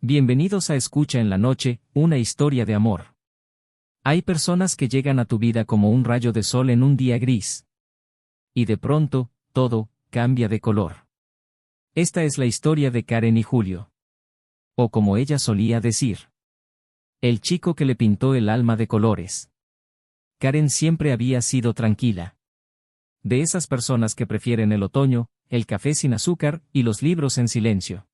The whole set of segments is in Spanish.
Bienvenidos a Escucha en la Noche, una historia de amor. Hay personas que llegan a tu vida como un rayo de sol en un día gris. Y de pronto, todo cambia de color. Esta es la historia de Karen y Julio. O como ella solía decir. El chico que le pintó el alma de colores. Karen siempre había sido tranquila. De esas personas que prefieren el otoño, el café sin azúcar y los libros en silencio.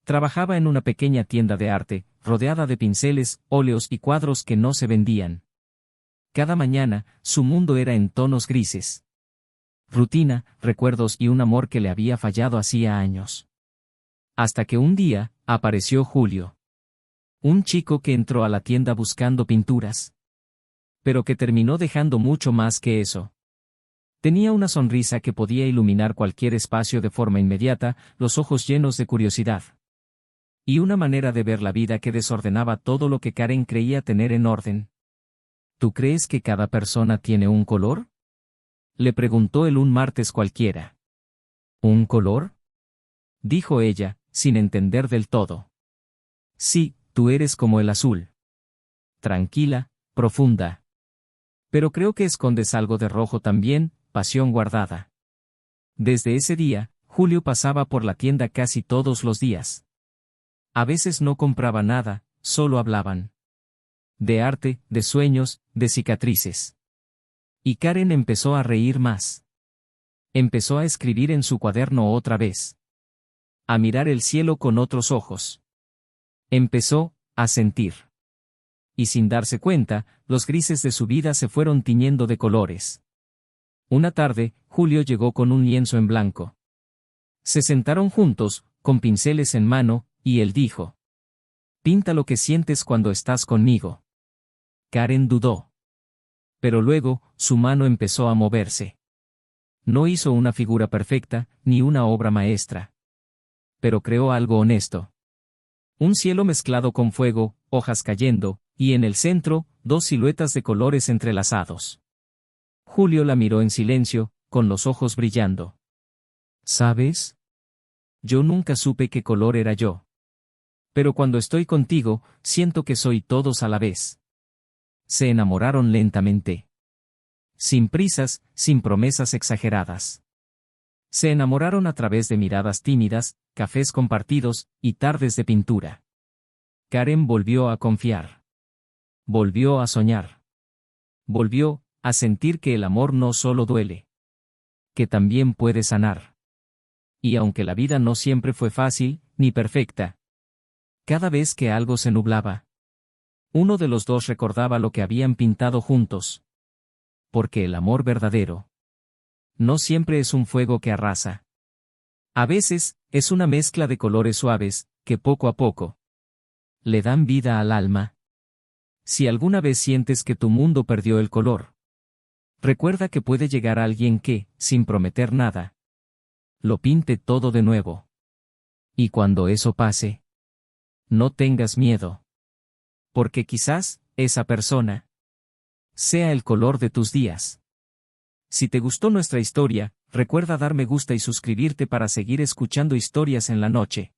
Trabajaba en una pequeña tienda de arte, rodeada de pinceles, óleos y cuadros que no se vendían. Cada mañana, su mundo era en tonos grises. Rutina, recuerdos y un amor que le había fallado hacía años. Hasta que un día, apareció Julio. Un chico que entró a la tienda buscando pinturas. Pero que terminó dejando mucho más que eso. Tenía una sonrisa que podía iluminar cualquier espacio de forma inmediata, los ojos llenos de curiosidad. Y una manera de ver la vida que desordenaba todo lo que Karen creía tener en orden. ¿Tú crees que cada persona tiene un color? Le preguntó él un martes cualquiera. ¿Un color? Dijo ella, sin entender del todo. Sí, tú eres como el azul. Tranquila, profunda. Pero creo que escondes algo de rojo también, pasión guardada. Desde ese día, Julio pasaba por la tienda casi todos los días. A veces no compraba nada, solo hablaban. De arte, de sueños, de cicatrices. Y Karen empezó a reír más. Empezó a escribir en su cuaderno otra vez. A mirar el cielo con otros ojos. Empezó a sentir. Y sin darse cuenta, los grises de su vida se fueron tiñendo de colores. Una tarde, Julio llegó con un lienzo en blanco. Se sentaron juntos, con pinceles en mano, y él dijo: «Pinta lo que sientes cuando estás conmigo». Karen dudó. Pero luego, su mano empezó a moverse. No hizo una figura perfecta, ni una obra maestra. Pero creó algo honesto. Un cielo mezclado con fuego, hojas cayendo, y en el centro, dos siluetas de colores entrelazados. Julio la miró en silencio, con los ojos brillando. ¿Sabes? Yo nunca supe qué color era yo. Pero cuando estoy contigo, siento que soy todos a la vez. Se enamoraron lentamente. Sin prisas, sin promesas exageradas. Se enamoraron a través de miradas tímidas, cafés compartidos, y tardes de pintura. Karen volvió a confiar. Volvió a soñar. Volvió a sentir que el amor no solo duele. Que también puede sanar. Y aunque la vida no siempre fue fácil, ni perfecta. Cada vez que algo se nublaba, uno de los dos recordaba lo que habían pintado juntos. Porque el amor verdadero no siempre es un fuego que arrasa. A veces, es una mezcla de colores suaves, que poco a poco le dan vida al alma. Si alguna vez sientes que tu mundo perdió el color, recuerda que puede llegar alguien que, sin prometer nada, lo pinte todo de nuevo. Y cuando eso pase, no tengas miedo. Porque quizás, esa persona sea el color de tus días. Si te gustó nuestra historia, recuerda dar me gusta y suscribirte para seguir escuchando historias en la noche.